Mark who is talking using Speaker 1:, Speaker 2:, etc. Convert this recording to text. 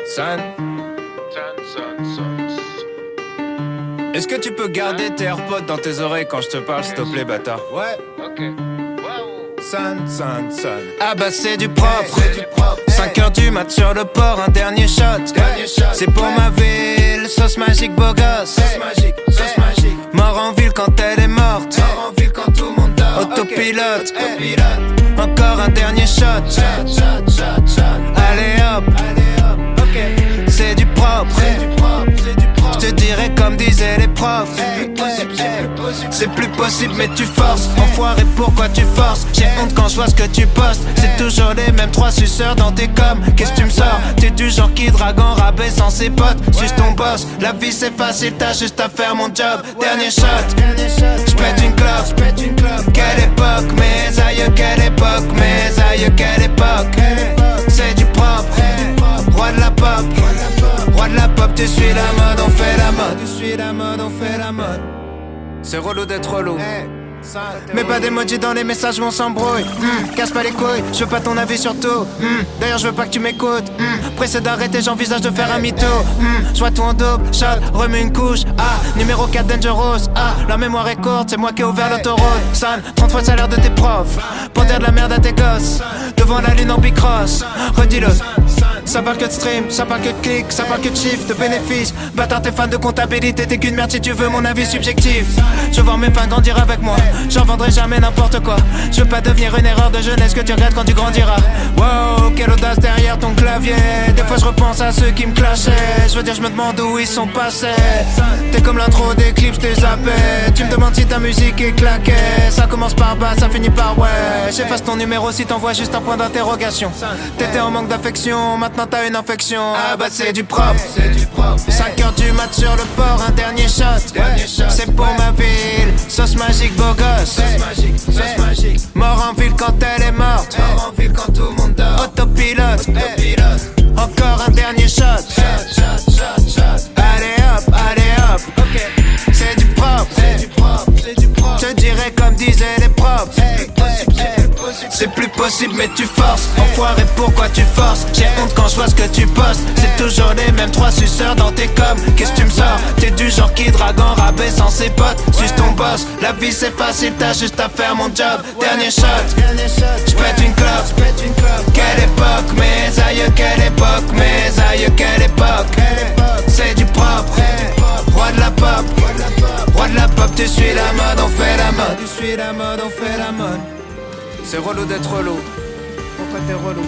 Speaker 1: San, est-ce que tu peux garder tes AirPods dans tes oreilles quand je te parle, s'il te plaît, bâtard? Ouais, ok. San. Ah bah c'est du propre, 5h du mat sur le port, un dernier shot. C'est pour ma ville, sauce magique, beau gosse. Mort en ville quand elle est morte. Autopilote, encore un dernier shot. Allez hop, c'est du propre. Je te dirais comme disaient les profs. C'est plus possible mais tu forces. Enfoiré, pourquoi tu forces? J'ai honte quand je vois ce que tu postes. C'est toujours les mêmes trois suceurs dans tes coms. Qu'est-ce que tu me sors? T'es du genre qui drague en rabais sans ses potes. Suis ton boss, la vie c'est facile, t'as juste à faire mon job. Dernier shot, j'pète une clope. Quelle époque, mes aïeux, quelle époque, mes aïeux, quelle époque. C'est du propre, roi de la pop. Roi de la pop, tu suis la mode, on fait la mode. Tu suis la mode, on fait la mode. C'est relou d'être relou. Mais pas d'emoji dans les messages, on s'embrouille. Casse pas les couilles, je veux pas ton avis sur tout. D'ailleurs je veux pas que tu m'écoutes. Pressé d'arrêter, j'envisage de faire un mytho. Je vois tout en double, shot, remets une couche. Numéro 4 Dangerous. La mémoire est courte, c'est moi qui ai ouvert l'autoroute. San, 30 fois le salaire de tes profs. Pour dire de la merde à tes gosses. Devant la lune en bicross. Redis-le. Ça parle que de stream, ça parle que de clics, ça parle que de chiffres, de bénéfices. Bâtard, t'es fan de comptabilité, t'es qu'une merde si tu veux mon avis subjectif. Je veux voir mes fans grandir avec moi, j'en vendrai jamais n'importe quoi. Je veux pas devenir une erreur de jeunesse que tu regrettes quand tu grandiras. Wow, quelle audace derrière ton clavier. Des fois je repense à ceux qui me clashaient. Je veux dire je me demande où ils sont passés. T'es comme l'intro des clips, j't'ai zappé. Tu me demandes si ta musique est claquée. Ça commence par bas, ça finit par ouais. J'efface ton numéro si t'envoies juste un point d'interrogation. T'étais en manque d'affection, maintenant t'as une infection. Ah bah c'est du propre, 5h du mat sur le port, un dernier shot. C'est pour ma ville, sauce magique, beau gosse. Mort en ville quand elle est morte. Autopilote, encore un dernier shot. Allez hop, c'est du propre. Je te dirais comme disaient les profs. C'est plus possible mais tu forces. Enfoiré, pourquoi tu forces? J'ai honte quand je vois ce que tu postes. C'est toujours les mêmes trois suceurs dans tes coms. Qu'est-ce que tu me sors? T'es du genre qui drague en rabais sans ses potes. Suis ton boss, la vie c'est facile, t'as juste à faire mon job. Dernier shot, j'pète une clope. Quelle époque, mes aïeux, quelle époque, mes aïeux, quelle époque. C'est du propre, roi de la pop. Roi de la pop, tu suis la mode, on fait la mode. Tu suis la mode, on fait la mode. C'est relou d'être relou. Pourquoi t'es relou?